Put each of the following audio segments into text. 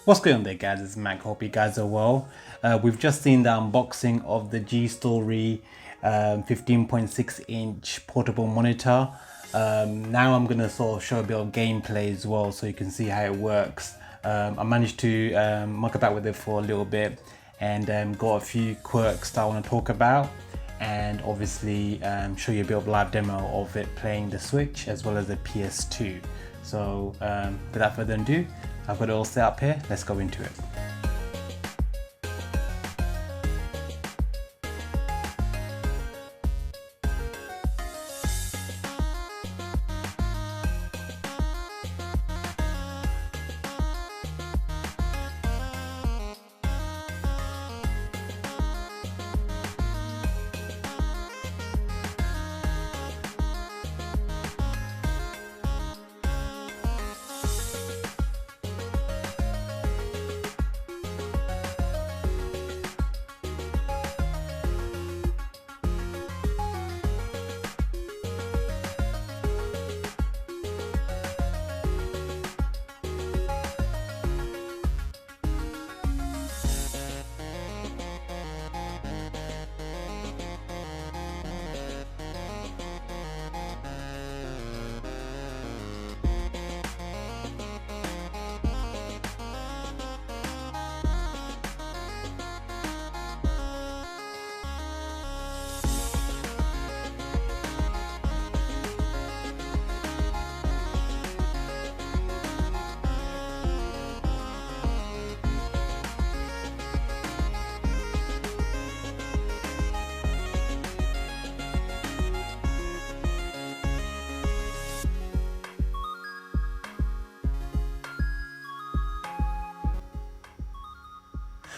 What's going on there, guys? It's Mac. Hope you guys are well. We've just seen the unboxing of the G-Story 15.6-inch portable monitor. Now I'm going to sort of show a bit of gameplay as well so you can see how it works. I managed to muck about with it for a little bit and got a few quirks that I want to talk about, and obviously show you a bit of live demo of it playing the Switch as well as the PS2. So without further ado, I've got it all set up here. Let's go into it.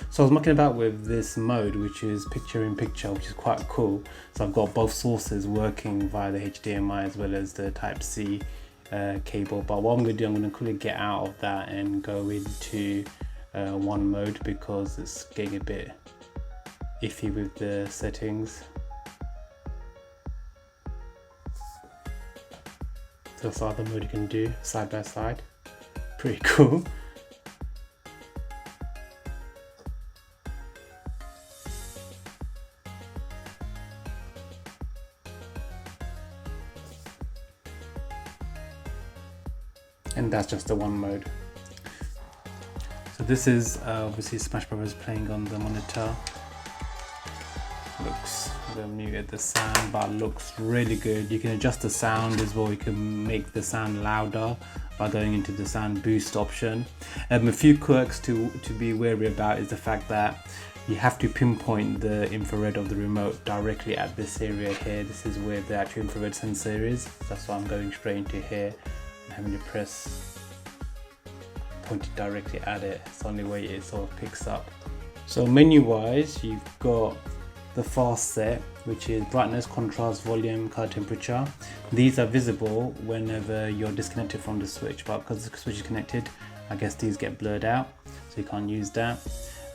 So I was mucking about with this mode, which is picture in picture, which is quite cool. So I've got both sources working via the HDMI as well as the Type-C cable. But what I'm going to do, I'm going to quickly get out of that and go into one mode because it's getting a bit iffy with the settings. So that's the other mode you can do side by side. Pretty cool. And that's just the one mode. So this is obviously Smash Bros playing on the monitor. Looks, I'm gonna mute the sound, but looks really good. You can adjust the sound as well. You can make the sound louder by going into the sound boost option. A few quirks to be wary about is the fact that you have to pinpoint the infrared of the remote directly at this area here. This is where the actual infrared sensor is. That's why I'm going straight into here. Having to press, point it directly at it. It's the only way it sort of picks up. So menu wise, you've got the fast set, which is brightness, contrast, volume, color, temperature. These are visible whenever you're disconnected from the Switch, but because the Switch is connected, I guess these get blurred out, so you can't use that.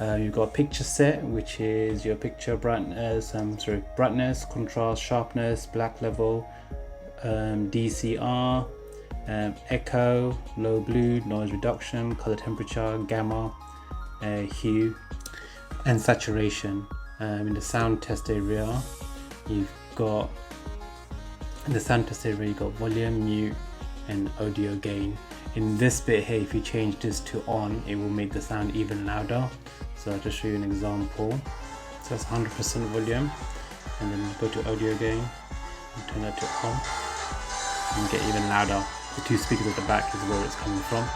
You've got picture set, which is your picture brightness, brightness, contrast, sharpness, black level, DCR, echo, low blue, noise reduction, color temperature, gamma, hue, and saturation. In the sound test area, you've got volume, mute, and audio gain. In this bit here, if you change this to on, it will make the sound even louder. So I'll just show you an example. So that's 100% volume, and then go to audio gain and turn that to on, and get even louder. The two speakers at the back is where it's coming from.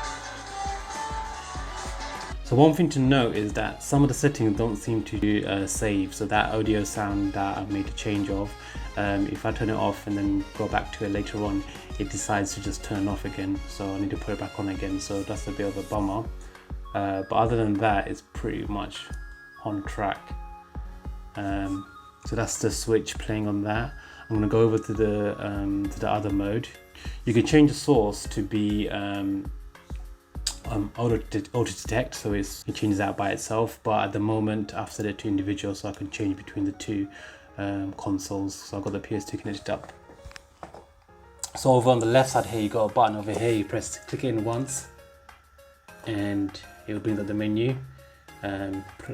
So one thing to note is that some of the settings don't seem to save. So that audio sound that I've made a change of, if I turn it off and then go back to it later on, it decides to just turn off again. So I need to put it back on again. So that's a bit of a bummer. But other than that, it's pretty much on track. So that's the Switch playing on that. I'm going to go over to the other mode. You can change the source to be auto detect, so it changes out by itself, but at the moment I've set it to individual so I can change between the two consoles. So I've got the PS2 connected up. So over on the left side here, you got a button over here. You click it in once and it will bring up the menu.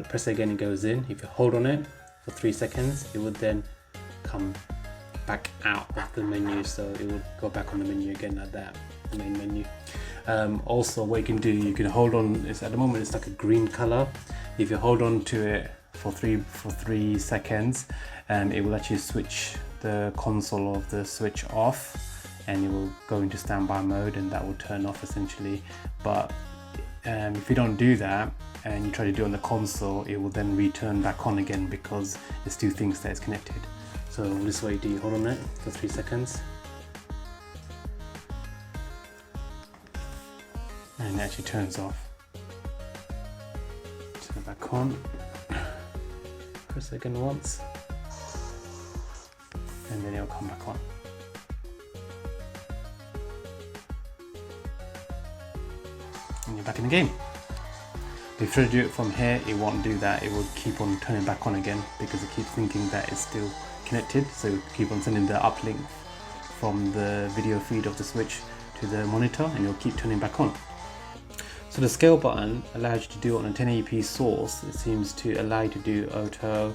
Press it again, it goes in. If you hold on it for 3 seconds, it would then come back out of the menu, so it would go back on the menu again like that, the main menu. Also what you can do, you can hold on, at the moment it's like a green color. If you hold on to it for three seconds, it will actually switch the console of the switch off, and it will go into standby mode, and that will turn off essentially. But if you don't do that and you try to do it on the console, it will then return back on again because it still thinks that it's connected. So this is what you do, you hold on it for 3 seconds, and it actually turns off. Turn it back on, press it again once, and then it'll come back on. And you're back in the game. If you try to do it from here, it won't do that. It will keep on turning back on again because it keeps thinking that it's still connected. So it will keep on sending the uplink from the video feed of the switch to the monitor, and it'll keep turning back on. So the scale button allows you to do it on a 1080p source. It seems to allow you to do auto,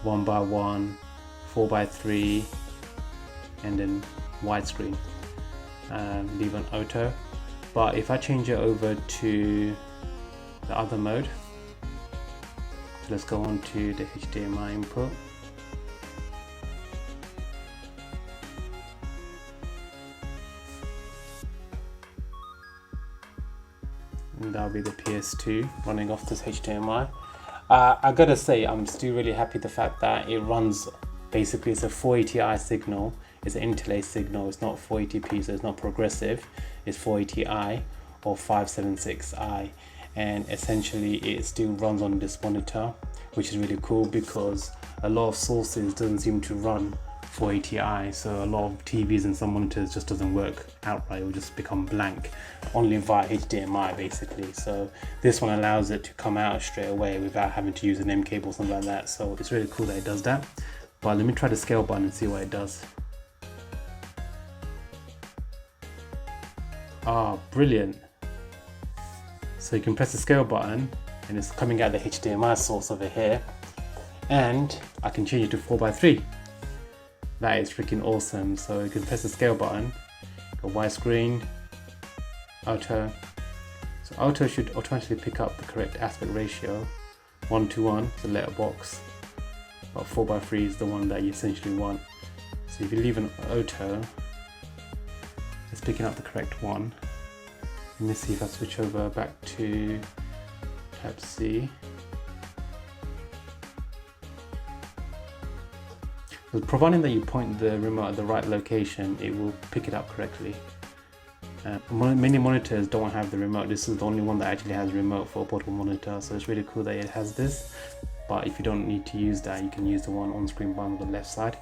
1:1, 4:3, and then widescreen. Leave on auto. But if I change it over to the other mode, so let's go on to the HDMI input. And that'll be the PS2 running off this HDMI. I gotta say, I'm still really happy the fact that it runs, basically it's a 480i signal, it's an interlaced signal, it's not 480p, so it's not progressive, it's 480i or 576i, and essentially it still runs on this monitor, which is really cool because a lot of sources doesn't seem to run 480i, so a lot of TVs and some monitors just doesn't work outright, it will just become blank only via HDMI basically. So this one allows it to come out straight away without having to use an M cable or something like that, so it's really cool that it does that. But let me try the scale button and see what it does. Ah, brilliant. So you can press the scale button and it's coming out the HDMI source over here, and I can change it to 4:3. That is freaking awesome. So you can press the scale button, go widescreen, auto. So auto should automatically pick up the correct aspect ratio. 1:1 is the letterbox, but 4:3 is the one that you essentially want. So if you leave an auto, it's picking up the correct one. Let me see if I switch over back to tab C. So providing that you point the remote at the right location, it will pick it up correctly. Many monitors don't have the remote. This is the only one that actually has a remote for a portable monitor, so it's really cool that it has this. But if you don't need to use that, you can use the one on screen bar on the left side,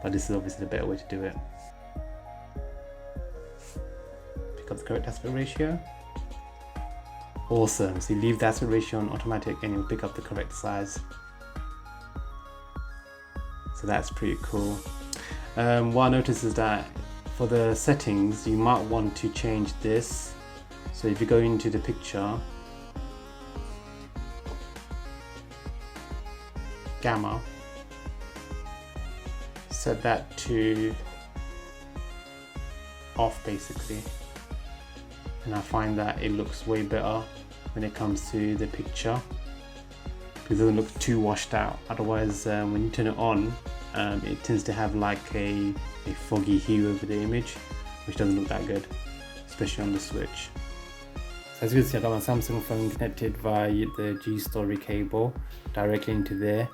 but this is obviously the better way to do it. Pick up the correct aspect ratio. Awesome, so you leave the aspect ratio on automatic and you'll pick up the correct size. So that's pretty cool. What I noticed is that for the settings, you might want to change this. So if you go into the picture, gamma, set that to off basically, and I find that it looks way better when it comes to the picture because it doesn't look too washed out. Otherwise, when you turn it on, it tends to have like a foggy hue over the image, which doesn't look that good, especially on the Switch. So as you can see, I got my Samsung phone connected via the G-Story cable directly into there,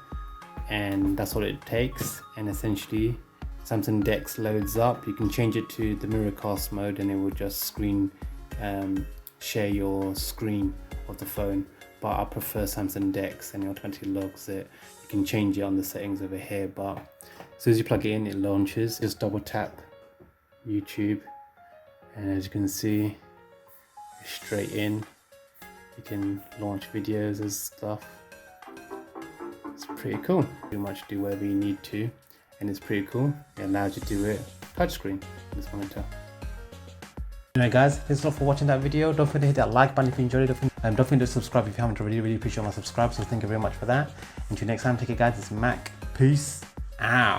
and that's all it takes. And essentially, Samsung DeX loads up. You can change it to the Miracast mode, and it will just screen share your screen of the phone. But I prefer Samsung DeX, and it automatically logs it. You can change it on the settings over here, but as soon as you plug it in, it launches. Just double tap YouTube, and as you can see, straight in. You can launch videos and stuff. It's pretty cool. Pretty much do whatever you need to, and it's pretty cool. It allows you to do it touchscreen on this monitor. Anyway guys, thanks a lot for watching that video. Don't forget to hit that like button if you enjoyed it. Don't forget to subscribe if you haven't already. Really appreciate my subscribers, so thank you very much for that. Until next time, take care guys, it's Mac. Peace out.